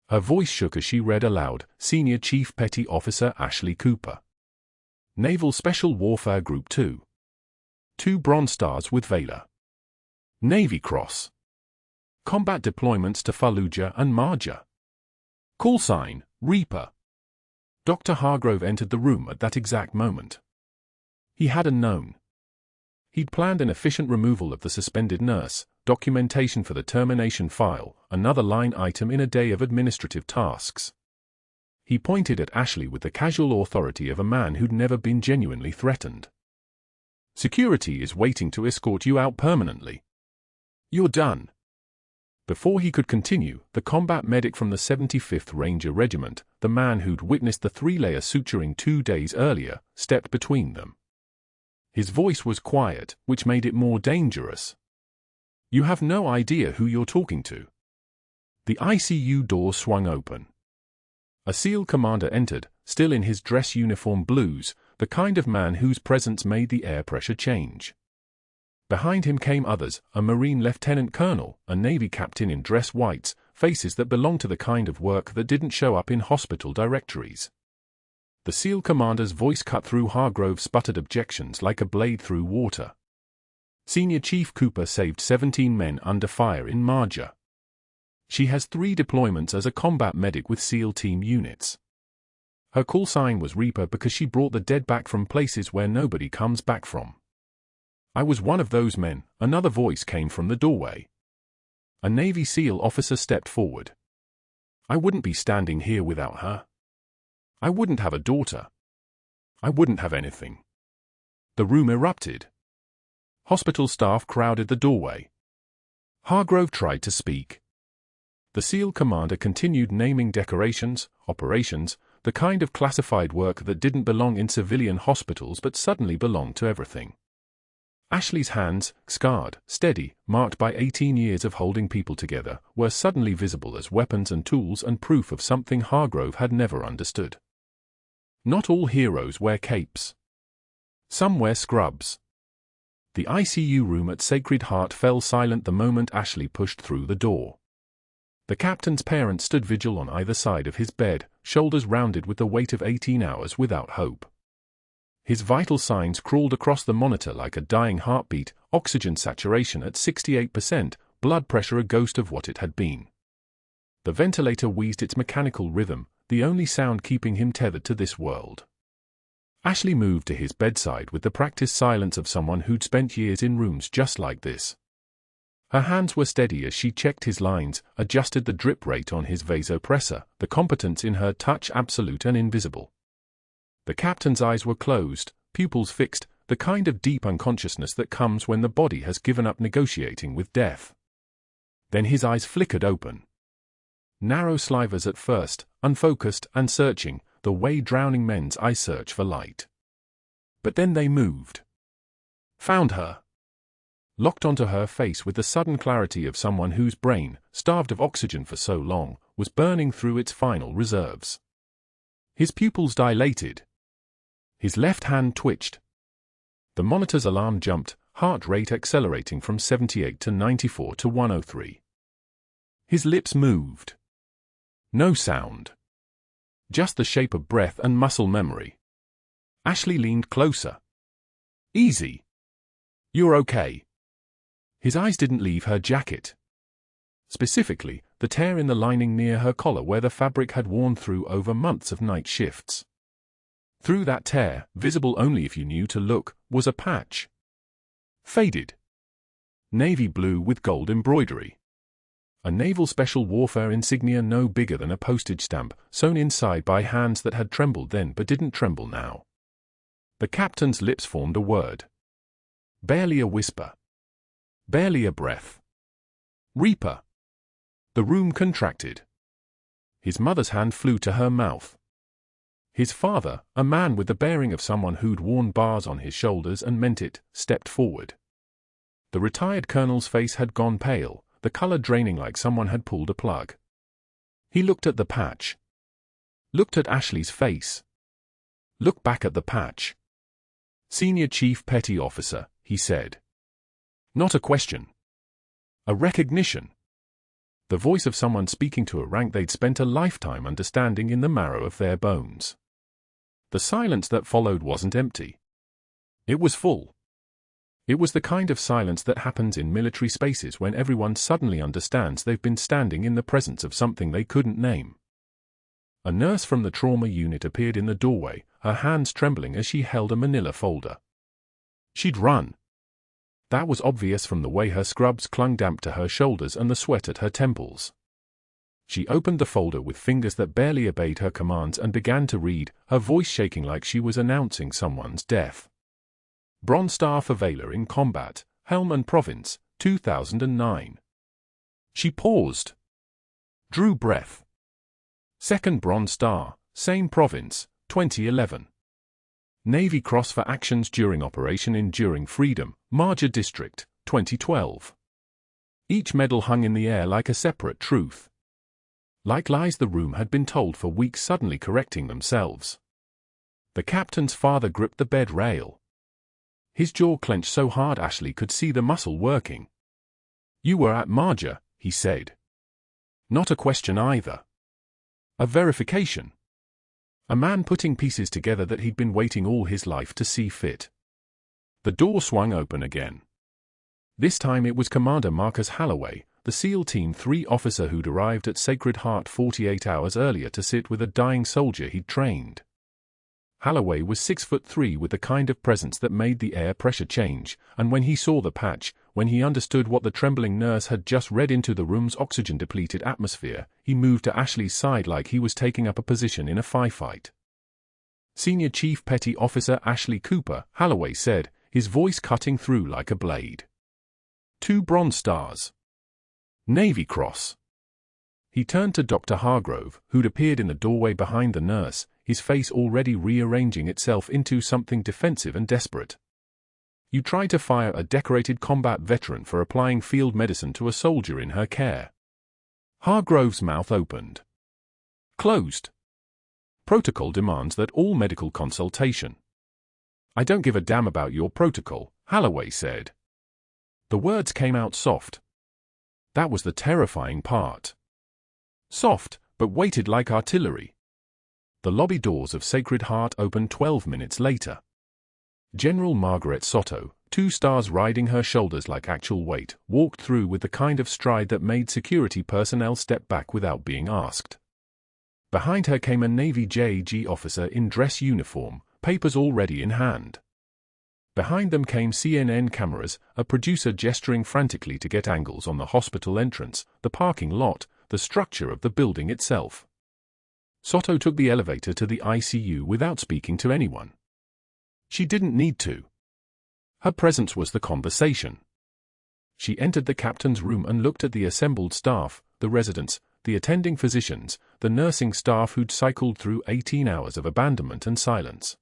Her voice shook as she read aloud, "Senior Chief Petty Officer Ashley Cooper. Naval Special Warfare Group 2. 2 Bronze Stars with Valor. Navy Cross. Combat deployments to Fallujah and Marjah. Call sign, Reaper." Dr. Hargrove entered the room at that exact moment. He hadn't known. He'd planned an efficient removal of the suspended nurse, documentation for the termination file, another line item in a day of administrative tasks. He pointed at Ashley with the casual authority of a man who'd never been genuinely threatened. "Security is waiting to escort you out permanently. You're done." Before he could continue, the combat medic from the 75th Ranger Regiment, the man who'd witnessed the 3-layer suturing 2 days earlier, stepped between them. His voice was quiet, which made it more dangerous. "You have no idea who you're talking to." The ICU door swung open. A SEAL commander entered, still in his dress uniform blues, the kind of man whose presence made the air pressure change. Behind him came others, a Marine lieutenant colonel, a Navy captain in dress whites, faces that belonged to the kind of work that didn't show up in hospital directories. The SEAL commander's voice cut through Hargrove's sputtered objections like a blade through water. Senior Chief Cooper saved 17 men under fire in Marjah. She has 3 deployments as a combat medic with SEAL team units. Her call sign was Reaper because she brought the dead back from places where nobody comes back from. I was one of those men, another voice came from the doorway. A Navy SEAL officer stepped forward. I wouldn't be standing here without her. I wouldn't have a daughter. I wouldn't have anything. The room erupted. Hospital staff crowded the doorway. Hargrove tried to speak. The SEAL commander continued naming decorations, operations, the kind of classified work that didn't belong in civilian hospitals but suddenly belonged to everything. Ashley's hands, scarred, steady, marked by 18 years of holding people together, were suddenly visible as weapons and tools and proof of something Hargrove had never understood. Not all heroes wear capes. Some wear scrubs. The ICU room at Sacred Heart fell silent the moment Ashley pushed through the door. The captain's parents stood vigil on either side of his bed, shoulders rounded with the weight of 18 hours without hope. His vital signs crawled across the monitor like a dying heartbeat, oxygen saturation at 68%, blood pressure a ghost of what it had been. The ventilator wheezed its mechanical rhythm, the only sound keeping him tethered to this world. Ashley moved to his bedside with the practiced silence of someone who'd spent years in rooms just like this. Her hands were steady as she checked his lines, adjusted the drip rate on his vasopressor, the competence in her touch absolute and invisible. The captain's eyes were closed, pupils fixed, the kind of deep unconsciousness that comes when the body has given up negotiating with death. Then his eyes flickered open. Narrow slivers at first, unfocused and searching, the way drowning men's eyes search for light. But then they moved. Found her. Locked onto her face with the sudden clarity of someone whose brain, starved of oxygen for so long, was burning through its final reserves. His pupils dilated. His left hand twitched. The monitor's alarm jumped, heart rate accelerating from 78 to 94 to 103. His lips moved. No sound. Just the shape of breath and muscle memory. Ashley leaned closer. Easy. You're okay. His eyes didn't leave her jacket. Specifically, the tear in the lining near her collar where the fabric had worn through over months of night shifts. Through that tear, visible only if you knew to look, was a patch. Faded. Navy blue with gold embroidery. A naval special warfare insignia no bigger than a postage stamp, sewn inside by hands that had trembled then but didn't tremble now. The captain's lips formed a word. Barely a whisper. Barely a breath. Reaper. The room contracted. His mother's hand flew to her mouth. His father, a man with the bearing of someone who'd worn bars on his shoulders and meant it, stepped forward. The retired colonel's face had gone pale, the color draining like someone had pulled a plug. He looked at the patch. Looked at Ashley's face. Looked back at the patch. Senior Chief Petty Officer, he said. Not a question. A recognition. The voice of someone speaking to a rank they'd spent a lifetime understanding in the marrow of their bones. The silence that followed wasn't empty. It was full. It was the kind of silence that happens in military spaces when everyone suddenly understands they've been standing in the presence of something they couldn't name. A nurse from the trauma unit appeared in the doorway, her hands trembling as she held a manila folder. She'd run. That was obvious from the way her scrubs clung damp to her shoulders and the sweat at her temples. She opened the folder with fingers that barely obeyed her commands and began to read, her voice shaking like she was announcing someone's death. Bronze Star for Valor in Combat, Helm and Province, 2009. She paused. Drew breath. Second Bronze Star, same province, 2011. Navy Cross for actions during Operation Enduring Freedom, Marjah District, 2012. Each medal hung in the air like a separate truth. Like lies the room had been told for weeks suddenly correcting themselves. The captain's father gripped the bed rail. His jaw clenched so hard Ashley could see the muscle working. "You were at Marjah," he said. Not a question either. A verification. A man putting pieces together that he'd been waiting all his life to see fit. The door swung open again. This time it was Commander Marcus Holloway, the SEAL Team 3 officer who'd arrived at Sacred Heart 48 hours earlier to sit with a dying soldier he'd trained. Holloway was 6'3" with the kind of presence that made the air pressure change, and when he saw the patch, when he understood what the trembling nurse had just read into the room's oxygen-depleted atmosphere, he moved to Ashley's side like he was taking up a position in a firefight. "Senior Chief Petty Officer Ashley Cooper," Holloway said, his voice cutting through like a blade. "2 Bronze Stars. Navy Cross." He turned to Dr. Hargrove, who'd appeared in the doorway behind the nurse, his face already rearranging itself into something defensive and desperate. "You tried to fire a decorated combat veteran for applying field medicine to a soldier in her care." Hargrove's mouth opened. "Closed. Protocol demands that all medical consultation." "I don't give a damn about your protocol," Holloway said. The words came out soft. That was the terrifying part. Soft, but weighted like artillery. The lobby doors of Sacred Heart opened 12 minutes later. General Margaret Soto, 2 stars riding her shoulders like actual weight, walked through with the kind of stride that made security personnel step back without being asked. Behind her came a Navy JG officer in dress uniform, papers already in hand. Behind them came CNN cameras, a producer gesturing frantically to get angles on the hospital entrance, the parking lot, the structure of the building itself. Soto took the elevator to the ICU without speaking to anyone. She didn't need to. Her presence was the conversation. She entered the captain's room and looked at the assembled staff, the residents, the attending physicians, the nursing staff who'd cycled through 18 hours of abandonment and silence.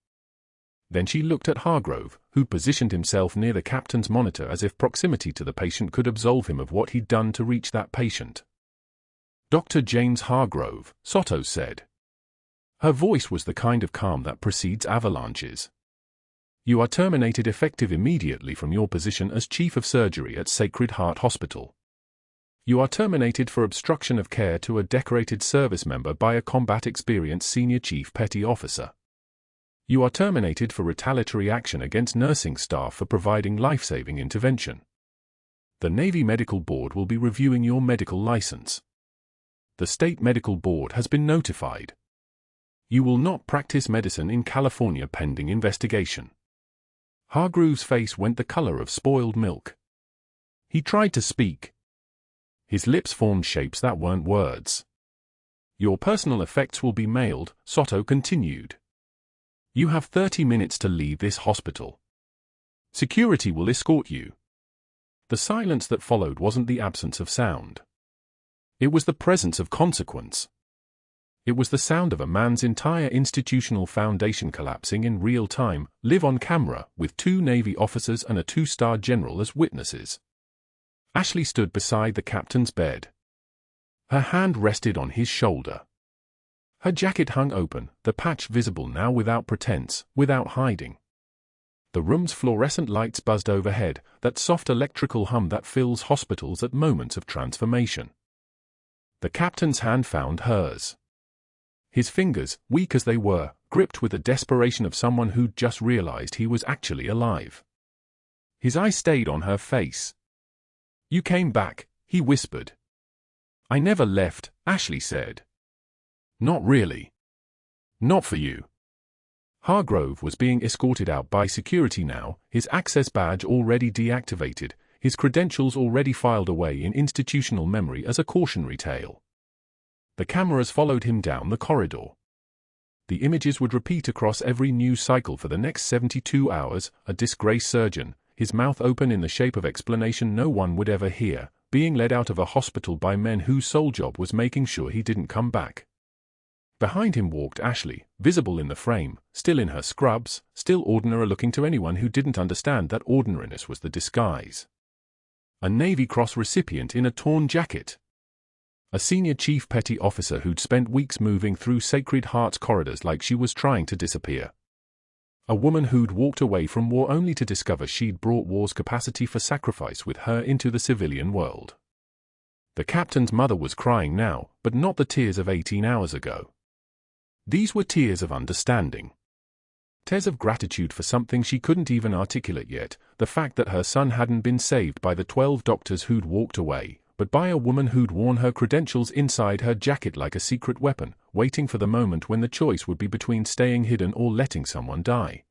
Then she looked at Hargrove, who'd positioned himself near the captain's monitor as if proximity to the patient could absolve him of what he'd done to reach that patient. "Dr. James Hargrove," Soto said. Her voice was the kind of calm that precedes avalanches. "You are terminated effective immediately from your position as Chief of Surgery at Sacred Heart Hospital. You are terminated for obstruction of care to a decorated service member by a combat-experienced Senior Chief Petty Officer. You are terminated for retaliatory action against nursing staff for providing life-saving intervention. The Navy Medical Board will be reviewing your medical license. The State Medical Board has been notified. You will not practice medicine in California pending investigation." Hargrove's face went the color of spoiled milk. He tried to speak. His lips formed shapes that weren't words. "Your personal effects will be mailed," Soto continued. "You have 30 minutes to leave this hospital. Security will escort you." The silence that followed wasn't the absence of sound. It was the presence of consequence. It was the sound of a man's entire institutional foundation collapsing in real time, live on camera, with 2 Navy officers and a 2-star general as witnesses. Ashley stood beside the captain's bed. Her hand rested on his shoulder. Her jacket hung open, the patch visible now without pretense, without hiding. The room's fluorescent lights buzzed overhead, that soft electrical hum that fills hospitals at moments of transformation. The captain's hand found hers. His fingers, weak as they were, gripped with the desperation of someone who'd just realized he was actually alive. His eyes stayed on her face. "You came back," he whispered. "I never left," Ashley said. "Not really. Not for you." Hargrove was being escorted out by security now, his access badge already deactivated, his credentials already filed away in institutional memory as a cautionary tale. The cameras followed him down the corridor. The images would repeat across every news cycle for the next 72 hours, a disgraced surgeon, his mouth open in the shape of explanation no one would ever hear, being led out of a hospital by men whose sole job was making sure he didn't come back. Behind him walked Ashley, visible in the frame, still in her scrubs, still ordinary looking to anyone who didn't understand that ordinariness was the disguise. A Navy Cross recipient in a torn jacket. A senior chief petty officer who'd spent weeks moving through Sacred Heart's corridors like she was trying to disappear. A woman who'd walked away from war only to discover she'd brought war's capacity for sacrifice with her into the civilian world. The captain's mother was crying now, but not the tears of 18 hours ago. These were tears of understanding. Tears of gratitude for something she couldn't even articulate yet, the fact that her son hadn't been saved by the 12 doctors who'd walked away, but by a woman who'd worn her credentials inside her jacket like a secret weapon, waiting for the moment when the choice would be between staying hidden or letting someone die.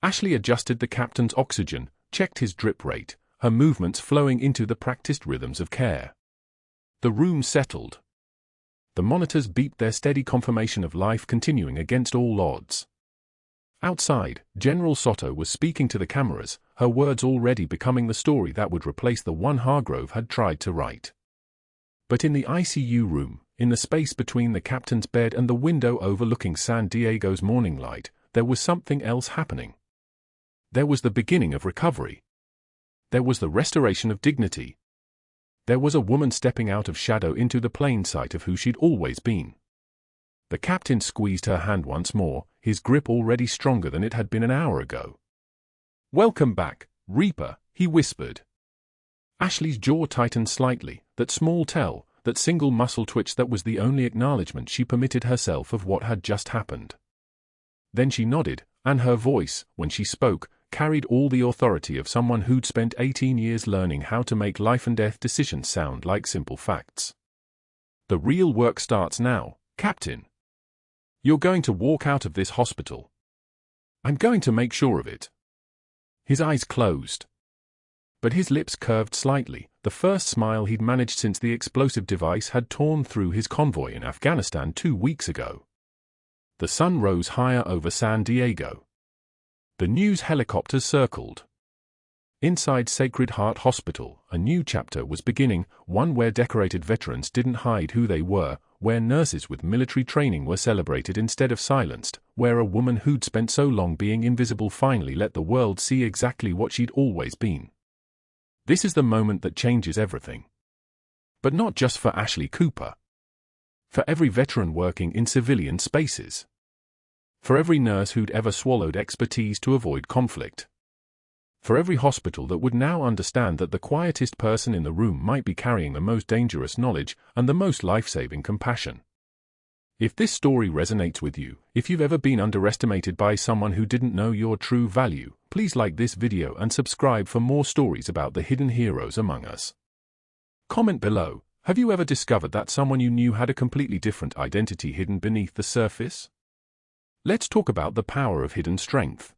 Ashley adjusted the captain's oxygen, checked his drip rate, her movements flowing into the practiced rhythms of care. The room settled. The monitors beeped their steady confirmation of life continuing against all odds. Outside, General Soto was speaking to the cameras, her words already becoming the story that would replace the one Hargrove had tried to write. But in the ICU room, in the space between the captain's bed and the window overlooking San Diego's morning light, there was something else happening. There was the beginning of recovery. There was the restoration of dignity. There was a woman stepping out of shadow into the plain sight of who she'd always been. The captain squeezed her hand once more, his grip already stronger than it had been an hour ago. "Welcome back, Reaper," he whispered. Ashley's jaw tightened slightly, that small tell, that single muscle twitch that was the only acknowledgement she permitted herself of what had just happened. Then she nodded, and her voice, when she spoke, carried all the authority of someone who'd spent 18 years learning how to make life-and-death decisions sound like simple facts. "The real work starts now, Captain. You're going to walk out of this hospital. I'm going to make sure of it." His eyes closed. But his lips curved slightly, the first smile he'd managed since the explosive device had torn through his convoy in Afghanistan 2 weeks ago. The sun rose higher over San Diego. The news helicopters circled. Inside Sacred Heart Hospital, a new chapter was beginning, one where decorated veterans didn't hide who they were, where nurses with military training were celebrated instead of silenced, where a woman who'd spent so long being invisible finally let the world see exactly what she'd always been. This is the moment that changes everything. But not just for Ashley Cooper. For every veteran working in civilian spaces. For every nurse who'd ever swallowed expertise to avoid conflict. For every hospital that would now understand that the quietest person in the room might be carrying the most dangerous knowledge and the most life-saving compassion. If this story resonates with you, if you've ever been underestimated by someone who didn't know your true value, please like this video and subscribe for more stories about the hidden heroes among us. Comment below, have you ever discovered that someone you knew had a completely different identity hidden beneath the surface? Let's talk about the power of hidden strength.